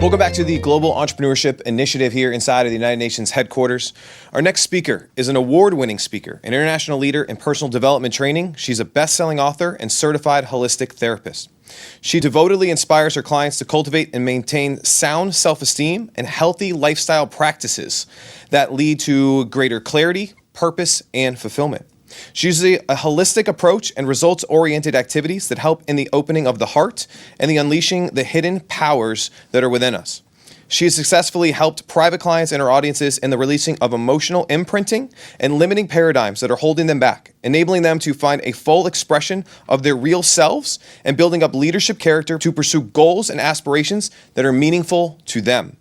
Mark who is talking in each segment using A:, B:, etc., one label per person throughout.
A: Welcome back to the Global Entrepreneurship Initiative here inside of the United Nations headquarters. Our next speaker is an award-winning speaker, an international leader in personal development training. She's a best-selling author and certified holistic therapist. She devotedly inspires her clients to cultivate and maintain sound self-esteem and healthy lifestyle practices that lead to greater clarity, purpose, and fulfillment. She uses a holistic approach and results-oriented activities that help in the opening of the heart and the unleashing the hidden powers that are within us. She has successfully helped private clients and her audiences in the releasing of emotional imprinting and limiting paradigms that are holding them back, enabling them to find a full expression of their real selves and building up leadership character to pursue goals and aspirations that are meaningful to them.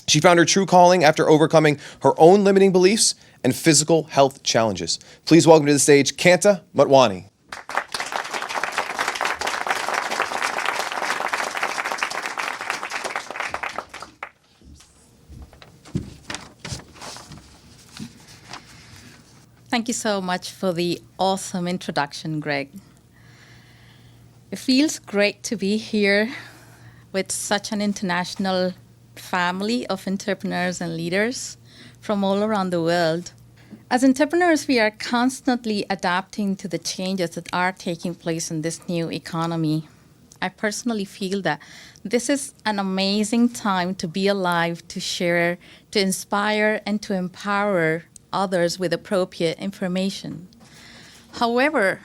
A: She found her true calling after overcoming her own limiting beliefs and physical health challenges. Please welcome to the stage, Kanta Motwani.
B: Thank you so much for the awesome introduction, Greg. It feels great to be here with such an international family of entrepreneurs and leaders from all around the world. As entrepreneurs, we are constantly adapting to the changes that are taking place in this new economy. I personally feel that this is an amazing time to be alive, to share, to inspire, and to empower others with appropriate information. However,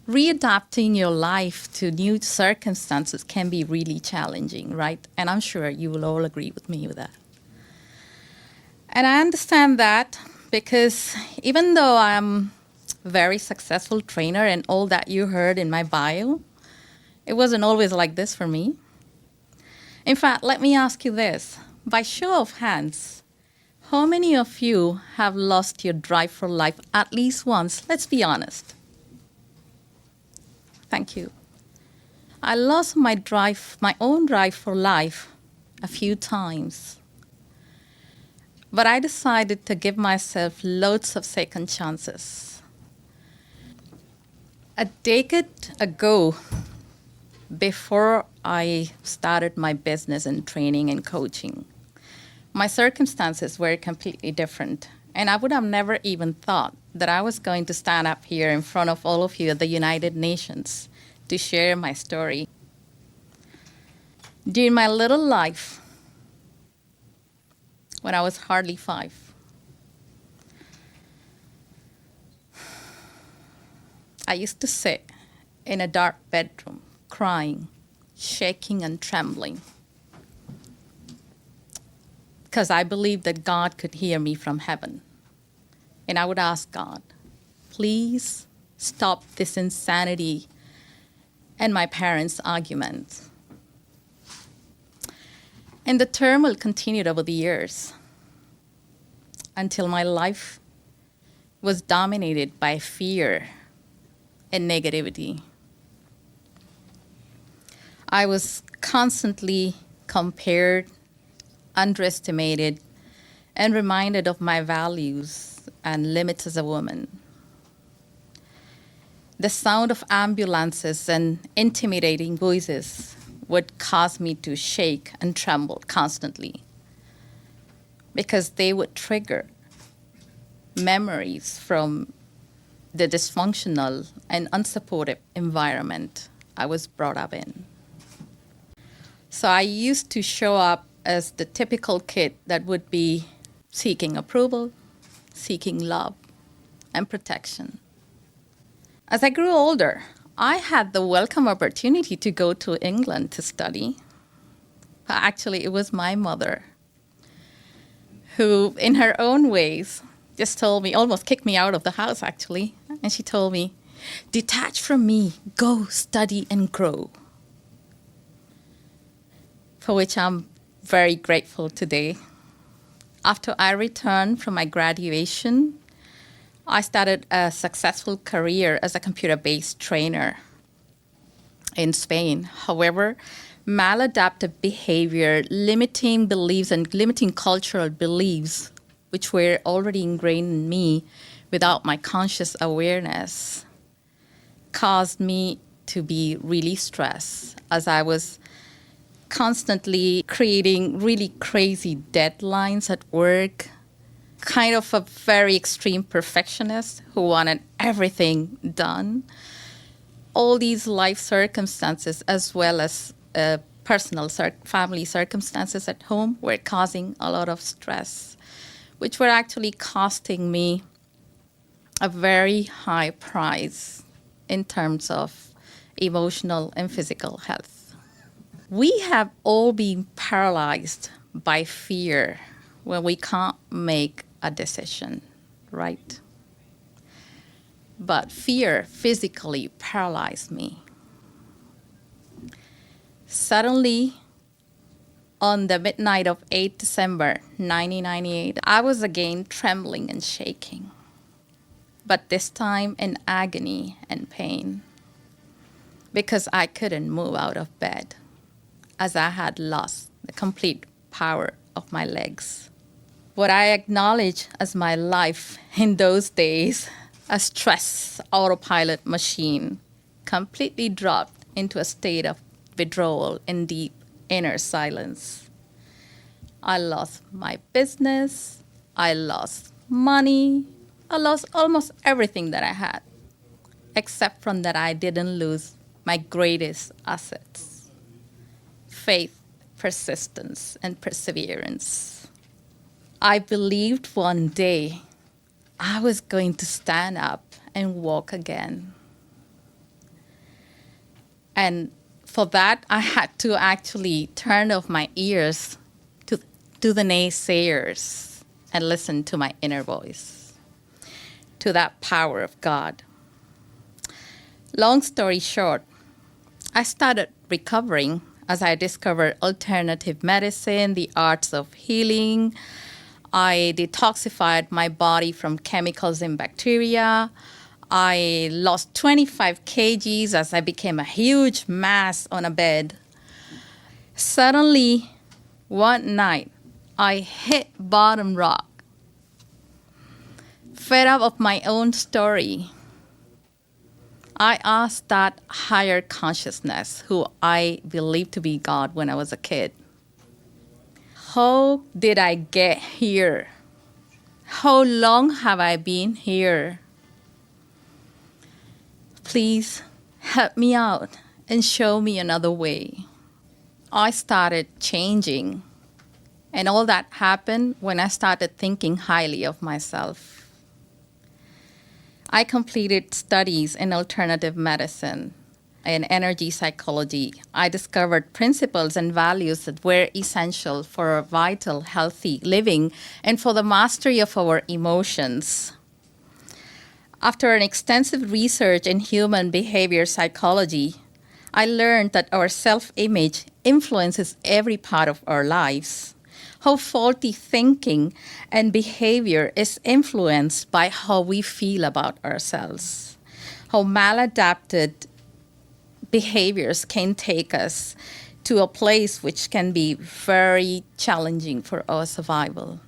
B: readapting your life to new circumstances can be really challenging, right? And I'm sure you will all agree with me with that. And I understand that because even though I'm a very successful trainer and all that you heard in my bio, it wasn't always like this for me. In fact, let me ask you this. By show of hands, how many of you have lost your drive for life at least once? Let's be honest. Thank you. I lost my own drive for life a few times. But I decided to give myself loads of second chances. A decade ago, before I started my business in training and coaching, my circumstances were completely different. And I would have never even thought that I was going to stand up here in front of all of you at the United Nations to share my story. During my little life, when I was hardly 5, I used to sit in a dark bedroom, crying, shaking and trembling, because I believed that God could hear me from heaven. And I would ask God, please stop this insanity and my parents' arguments. And the turmoil continued over the years until my life was dominated by fear and negativity. I was constantly compared, underestimated, and reminded of my values and limits as a woman. The sound of ambulances and intimidating voices would cause me to shake and tremble constantly because they would trigger memories from the dysfunctional and unsupportive environment I was brought up in. So I used to show up as the typical kid that would be seeking approval, seeking love, and protection. As I grew older, I had the welcome opportunity to go to England to study. Actually, it was my mother who, in her own ways, just told me, almost kicked me out of the house, actually. And she told me, detach from me, go study and grow. For which I'm very grateful today. After I returned from my graduation, I started a successful career as a computer-based trainer in Spain. However, maladaptive behavior, limiting beliefs, and limiting cultural beliefs, which were already ingrained in me without my conscious awareness, caused me to be really stressed as I was constantly creating really crazy deadlines at work, kind of a very extreme perfectionist who wanted everything done. All these life circumstances, as well as personal family circumstances at home, were causing a lot of stress, which were actually costing me a very high price in terms of emotional and physical health. We have all been paralyzed by fear when we can't make a decision, right? But fear physically paralyzed me. Suddenly, on the midnight of 8 December 1998, I was again trembling and shaking, but this time in agony and pain, because I couldn't move out of bed, as I had lost the complete power of my legs. What I acknowledged as my life in those days, a stress autopilot machine, completely dropped into a state of withdrawal and deep inner silence. I lost my business, I lost money, I lost almost everything that I had, except from that I didn't lose my greatest assets: faith, persistence, and perseverance. I believed one day I was going to stand up and walk again. And for that, I had to actually turn off my ears to the naysayers and listen to my inner voice, to that power of God. Long story short, I started recovering as I discovered alternative medicine, the arts of healing. I detoxified my body from chemicals and bacteria. I lost 25 kgs as I became a huge mass on a bed. Suddenly, one night, I hit bottom rock. Fed up of my own story, I asked that higher consciousness, who I believed to be God when I was a kid, how did I get here? How long have I been here? Please help me out and show me another way. I started changing, and all that happened when I started thinking highly of myself. I completed studies in alternative medicine and energy psychology. I discovered principles and values that were essential for a vital, healthy living and for the mastery of our emotions. After an extensive research in human behavior psychology, I learned that our self-image influences every part of our lives. How faulty thinking and behavior is influenced by how we feel about ourselves. How maladapted behaviors can take us to a place which can be very challenging for our survival.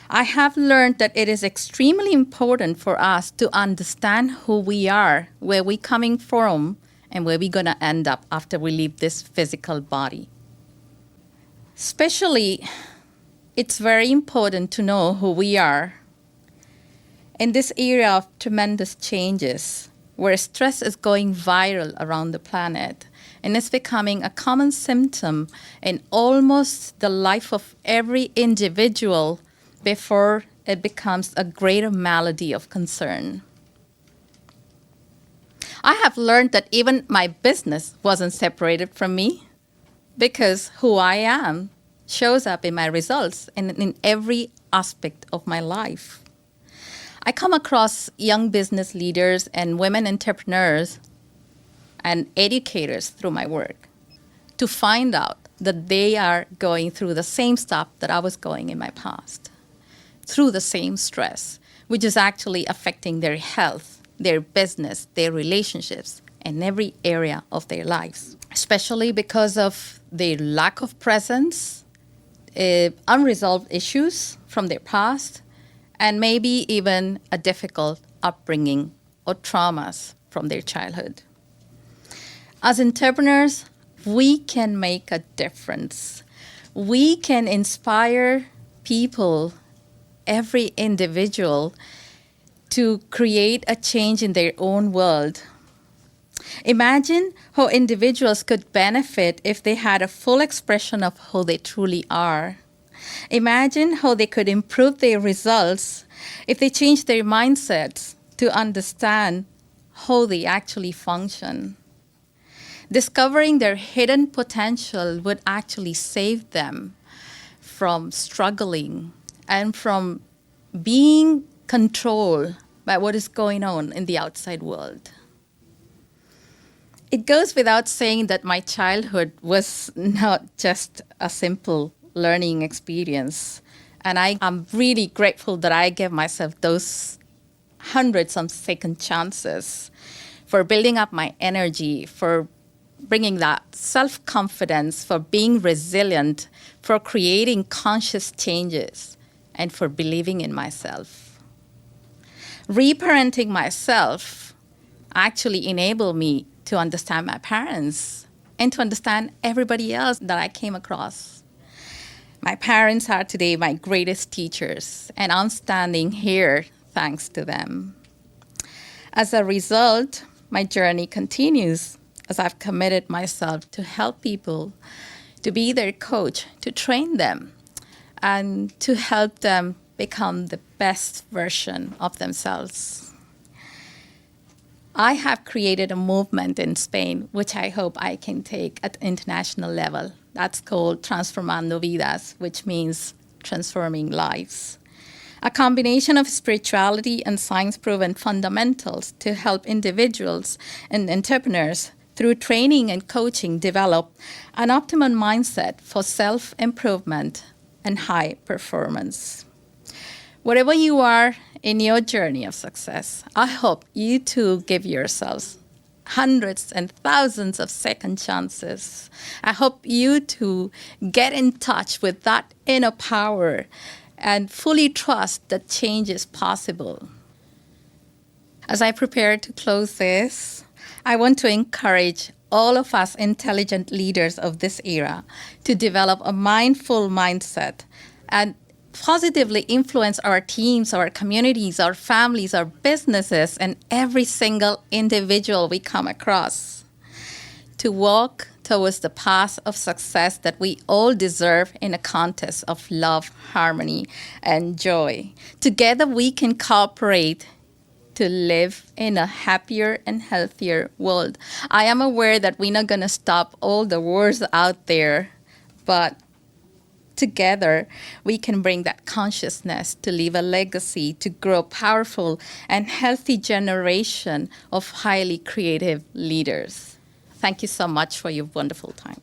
B: I have learned that it is extremely important for us to understand who we are, where we're coming from, and where we're going to end up after we leave this physical body. Especially, it's very important to know who we are. In this era of tremendous changes, where stress is going viral around the planet, and it's becoming a common symptom in almost the life of every individual before it becomes a greater malady of concern. I have learned that even my business wasn't separated from me, because who I am shows up in my results and in every aspect of my life. I come across young business leaders and women entrepreneurs and educators through my work to find out that they are going through the same stuff that I was going in my past, through the same stress, which is actually affecting their health, their business, their relationships, and every area of their lives, especially because of their lack of presence, unresolved issues from their past, and maybe even a difficult upbringing or traumas from their childhood. As entrepreneurs, we can make a difference. We can inspire people, every individual, to create a change in their own world. Imagine how individuals could benefit if they had a full expression of who they truly are. Imagine how they could improve their results if they changed their mindsets to understand how they actually function. Discovering their hidden potential would actually save them from struggling and from being controlled by what is going on in the outside world. It goes without saying that my childhood was not just a simple learning experience. And I am really grateful that I gave myself those hundreds of second chances for building up my energy, for bringing that self-confidence, for being resilient, for creating conscious changes, and for believing in myself. Reparenting myself actually enabled me to understand my parents and to understand everybody else that I came across. My parents are today my greatest teachers, and I'm standing here thanks to them. As a result, my journey continues as I've committed myself to help people, to be their coach, to train them, and to help them become the best version of themselves. I have created a movement in Spain, which I hope I can take at international level. That's called Transformando Vidas, which means transforming lives. A combination of spirituality and science-proven fundamentals to help individuals and entrepreneurs through training and coaching develop an optimum mindset for self-improvement and high performance. Wherever you are in your journey of success, I hope you too give yourselves hundreds and thousands of second chances. I hope you too get in touch with that inner power and fully trust that change is possible. As I prepare to close this, I want to encourage all of us intelligent leaders of this era to develop a mindful mindset and positively influence our teams, our communities, our families, our businesses, and every single individual we come across to walk towards the path of success that we all deserve in a context of love, harmony, and joy. Together we can cooperate to live in a happier and healthier world. I am aware that we're not going to stop all the wars out there, but together, we can bring that consciousness to leave a legacy, to grow powerful and healthy generation of highly creative leaders. Thank you so much for your wonderful time.